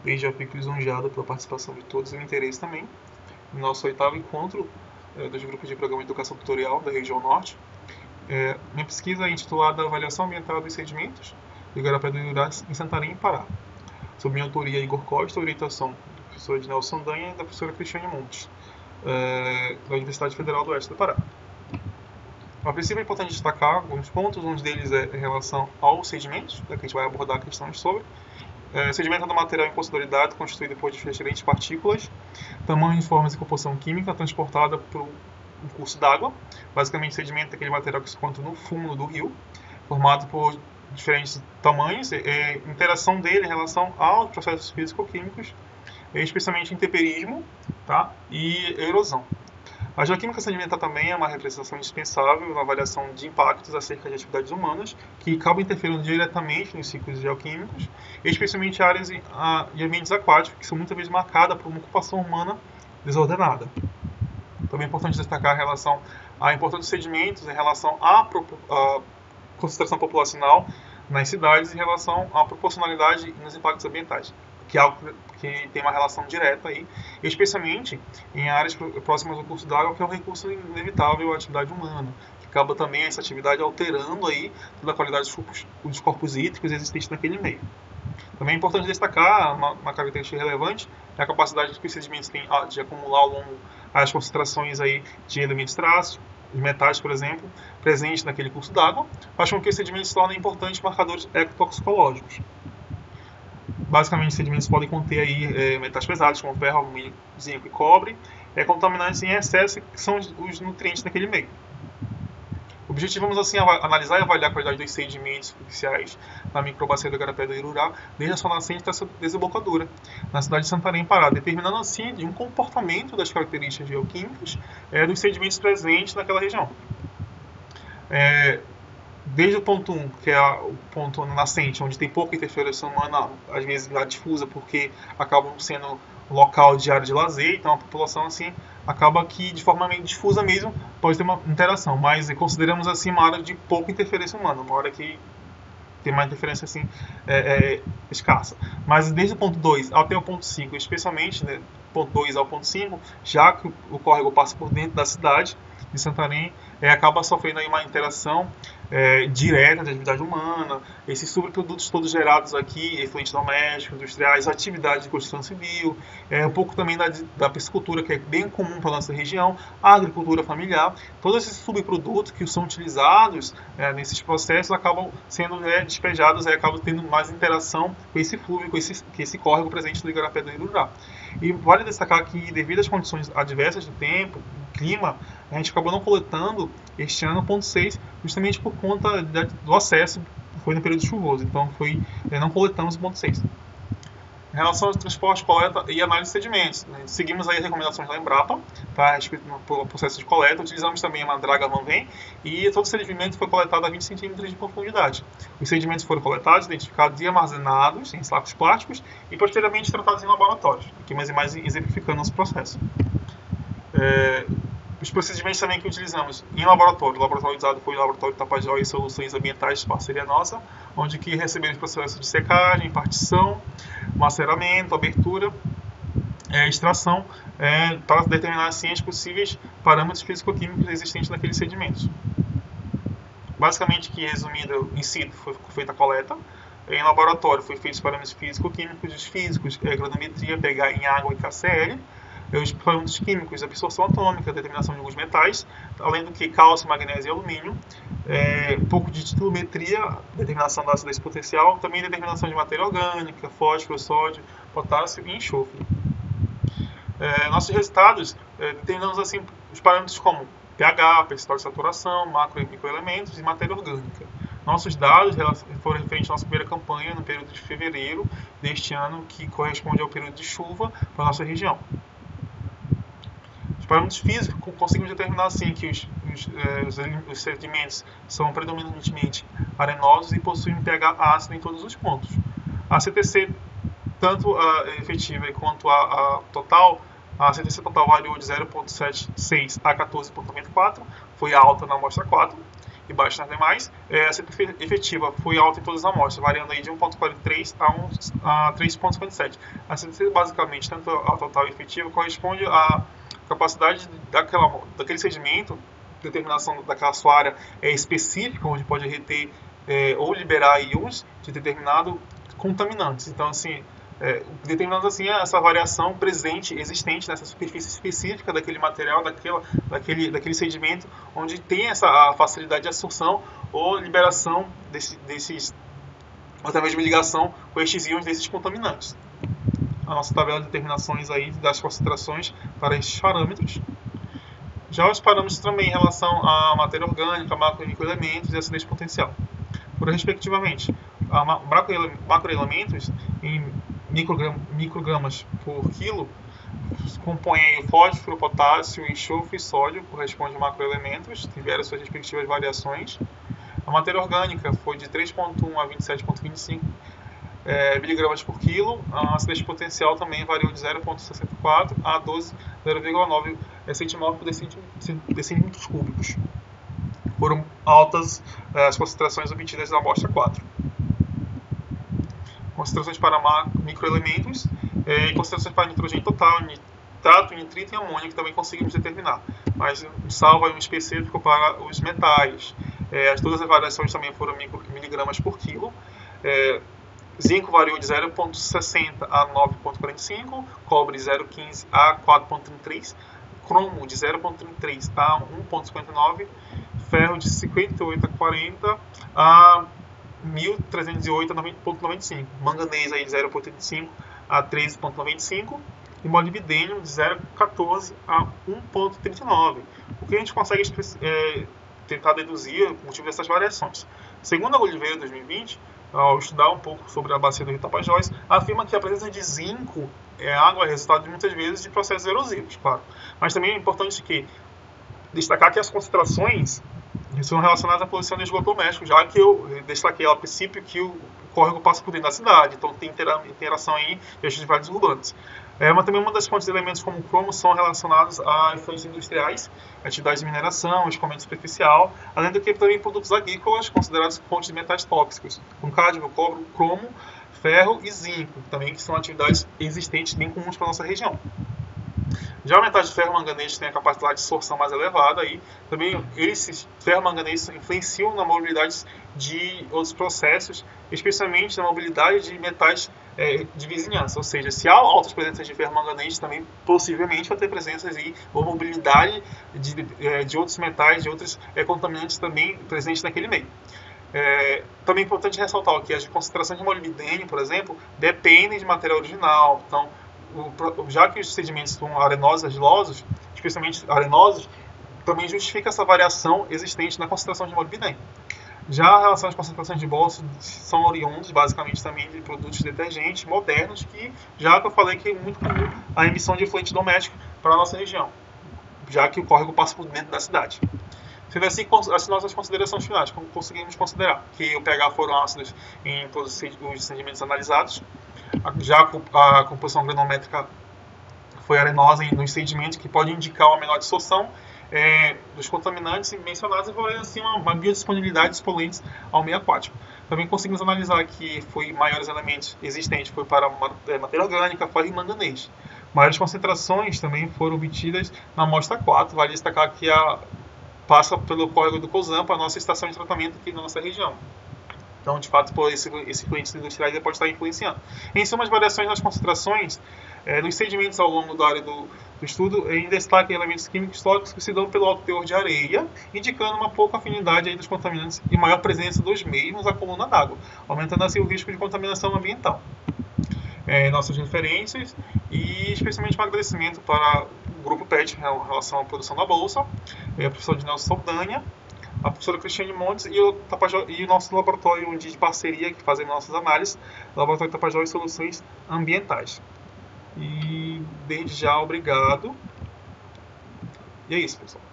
Desde já fico lisonjeado pela participação de todos e o interesse também no nosso oitavo encontro dos grupos de programa de educação tutorial da região norte. Minha pesquisa é intitulada Avaliação Ambiental dos Sedimentos do Igarapé do Irurá em Santarém, Pará, sob minha autoria Igor Costa, orientação do professor Ednelson Saldanha e da professora Cristiane Montes, da Universidade Federal do Oeste do Pará. A princípio é importante destacar alguns pontos, um deles é em relação aos sedimentos, que a gente vai abordar questões sobre. Sedimento é do material em consideraridade constituído por diferentes partículas, tamanho, formas e composição química transportada por um curso d'água. Basicamente, sedimento é aquele material que se encontra no fundo do rio, formado por diferentes tamanhos, interação dele em relação aos processos físico-químicos, especialmente intemperismo, tá? E erosão. A geoquímica sedimentar também é uma representação indispensável na avaliação de impactos acerca de atividades humanas, que acabam interferindo diretamente nos ciclos geoquímicos, especialmente áreas e ambientes aquáticos, que são muitas vezes marcadas por uma ocupação humana desordenada. Também é importante destacar a importância dos sedimentos em relação à concentração populacional nas cidades em relação à proporcionalidade nos impactos ambientais, que é algo que tem uma relação direta aí, especialmente em áreas próximas ao curso d'água, que é um recurso inevitável à atividade humana, que acaba também essa atividade alterando aí toda a qualidade dos corpos hídricos existentes naquele meio. Também é importante destacar uma característica relevante é a capacidade que os sedimentos têm de acumular ao longo as concentrações aí de elementos traços, os metais, por exemplo, presentes naquele curso d'água, faz com que os sedimentos se tornem importantes marcadores ecotoxicológicos. Basicamente, os sedimentos podem conter aí metais pesados, como ferro, alumínio, zinco e cobre, contaminantes em excesso, que são os nutrientes daquele meio. Objetivamos assim analisar e avaliar a qualidade dos sedimentos superficiais na microbacia do Igarapé do Irurá, desde a sua nascente até a sua desembocadura, na cidade de Santarém, Pará, determinando assim um comportamento das características geoquímicas dos sedimentos presentes naquela região. Desde o ponto 1, que é o ponto nascente, onde tem pouca interferência humana, às vezes difusa, porque acabam sendo local de área de lazer, então a população assim acaba que de forma meio difusa mesmo pode ter uma interação, mas consideramos assim uma área de pouca interferência humana, uma área que tem uma interferência assim escassa. Mas desde o ponto 2 até o ponto 5, especialmente do ponto 2 ao ponto 5, já que o córrego passa por dentro da cidade de Santarém, acaba sofrendo aí uma interação direta da atividade humana, esses subprodutos todos gerados aqui, efluentes domésticos, industriais, atividades de construção civil, um pouco também da piscicultura, que é bem comum para a nossa região, a agricultura familiar, todos esses subprodutos que são utilizados nesses processos acabam sendo despejados, acabam tendo mais interação com esse fluxo, com esse córrego presente no Igarapé do Irurá. E vale destacar que, devido às condições adversas do tempo, clima, a gente acabou não coletando este ano o ponto 6, justamente por conta do acesso, foi no período chuvoso, então não coletamos o ponto 6. Em relação ao transporte, coleta e análise de sedimentos, seguimos aí as recomendações da Embrapa, tá, a respeito do processo de coleta, utilizamos também uma draga Van-Ven e todo o sedimento foi coletado a 20 centímetros de profundidade. Os sedimentos foram coletados, identificados e armazenados em sacos plásticos e posteriormente tratados em laboratórios. Aqui mais imagens exemplificando nosso processo. Os procedimentos também que utilizamos em laboratório. O laboratório usado foi o Laboratório Tapajós e Soluções Ambientais de parceria nossa, onde que recebemos processos de secagem, partição, maceramento, abertura, extração, para determinar assim os possíveis parâmetros físico-químicos existentes naqueles sedimentos. Basicamente, que resumido, em situ foi feita a coleta. Em laboratório foi feito os parâmetros físico-químicos, os físicos, granometria, pH em água e KCl, os parâmetros químicos, absorção atômica, determinação de alguns metais, além do que cálcio, magnésio e alumínio, um pouco de titulometria, determinação da acidez potencial, também determinação de matéria orgânica, fósforo, sódio, potássio e enxofre. Nossos resultados, determinamos assim os parâmetros como pH, percentual de saturação, macro e microelementos e matéria orgânica. Nossos dados foram referentes à nossa primeira campanha no período de fevereiro deste ano, que corresponde ao período de chuva para a nossa região. Os parâmetros físicos conseguimos determinar assim que os sedimentos são predominantemente arenosos e possuem pH ácido em todos os pontos. A CTC, tanto a efetiva quanto a total, a CTC total variou de 0,76 a 14,94, foi alta na amostra 4, e baixa nas demais. A acidez efetiva foi alta em todas as amostras, variando aí de 1,43 a 3,57. A acidez, basicamente, tanto a total e efetiva, corresponde à capacidade daquele sedimento, determinação daquela sua área específica, onde pode reter ou liberar íons de determinado contaminantes. Então, assim, determinando assim essa variação presente, existente nessa superfície específica daquele material, daquele sedimento, onde tem a facilidade de absorção ou liberação desses, ou até mesmo ligação com estes íons desses contaminantes. A nossa tabela de determinações aí das concentrações para estes parâmetros. Já os parâmetros também em relação à matéria orgânica, macro e microelementos e acidez potencial. Por respectivamente, macroelementos em microgramas por quilo compõem o fósforo, potássio, enxofre e sódio, corresponde a macroelementos, tiveram suas respectivas variações. A matéria orgânica foi de 3,1 a 27,25 miligramas por quilo. A acidez potencial também variou de 0,64 a 0,9 centimol por decímetros cúbicos. Foram altas as concentrações obtidas na amostra 4. Concentrações para microelementos e concentrações para nitrogênio total, nitrato, nitrito e amônia, que também conseguimos determinar. Mas salvo aí um específico para os metais. Todas as variações também foram miligramas por quilo. Zinco variou de 0,60 a 9,45, cobre 0,15 a 4,33, cromo de 0,33 a 1,59, ferro de 58 a 40 a 1.308 a 9,95, manganês aí de 0,85 a 13,95 e molibdênio de 0,14 a 1,39. O que a gente consegue tentar deduzir o motivo dessas variações? Segundo a Oliveira 2020, ao estudar um pouco sobre a bacia do rio Tapajós, afirma que a presença de zinco água é resultado de muitas vezes de processos erosivos, claro. Mas também é importante destacar que as concentrações são relacionadas à poluição de esgoto doméstico, já que eu destaquei a princípio que o córrego passa por dentro da cidade, então tem interação aí de atividades urbanas. Mas também uma das fontes de elementos como o cromo são relacionados a efluentes industriais, atividades de mineração, escoamento superficial, além do que também produtos agrícolas considerados fontes de metais tóxicos, como cádmio, cobre, cromo, ferro e zinco, também que são atividades existentes bem comuns para a nossa região. Já o metal de ferro e manganês tem a capacidade de sorção mais elevada e também esses ferro e manganês influenciam na mobilidade de outros processos, especialmente na mobilidade de metais de vizinhança. Ou seja, se há altas presenças de ferro e manganês, também possivelmente vai ter presenças ou mobilidade de outros metais, de outros contaminantes também presentes naquele meio. Também é importante ressaltar que as concentrações de molibdênio, por exemplo, dependem de material original. Então, já que os sedimentos são arenosos, argilosos, especialmente arenosos, também justifica essa variação existente na concentração de molibdênio. Já a relação às concentrações de bóxido são oriundos, basicamente, também de produtos de detergentes modernos, já que eu falei que é muito comum a emissão de efluente doméstico para a nossa região, já que o córrego passa por dentro da cidade. Sendo assim, as nossas considerações finais, como conseguimos considerar que o pH foram ácidos em todos os sedimentos analisados, já a composição granométrica foi arenosa nos sedimentos, que pode indicar uma menor absorção dos contaminantes mencionados e favorece assim, uma biodisponibilidade dos poluentes ao meio aquático. Também conseguimos analisar que maiores elementos existentes foi para matéria orgânica, ferro e manganês. Maiores concentrações também foram obtidas na amostra 4, vale destacar que passa pelo córrego do Cozampa, a nossa estação de tratamento aqui na nossa região. Então, de fato, esse fluentes industriais pode estar influenciando. Em suma, as variações nas concentrações nos sedimentos ao longo da área do estudo, em destaque elementos químicos tóxicos que se dão pelo alto teor de areia, indicando uma pouca afinidade aí dos contaminantes e maior presença dos mesmos à coluna d'água, aumentando assim o risco de contaminação ambiental. Nossas referências e especialmente um agradecimento para o grupo PET em relação à produção da bolsa, a professora de Nelson Saldanha, a professora Cristiane Montes e o nosso laboratório de parceria que fazemos nossas análises, o Laboratório Tapajós e Soluções Ambientais. E desde já, obrigado. E é isso, pessoal.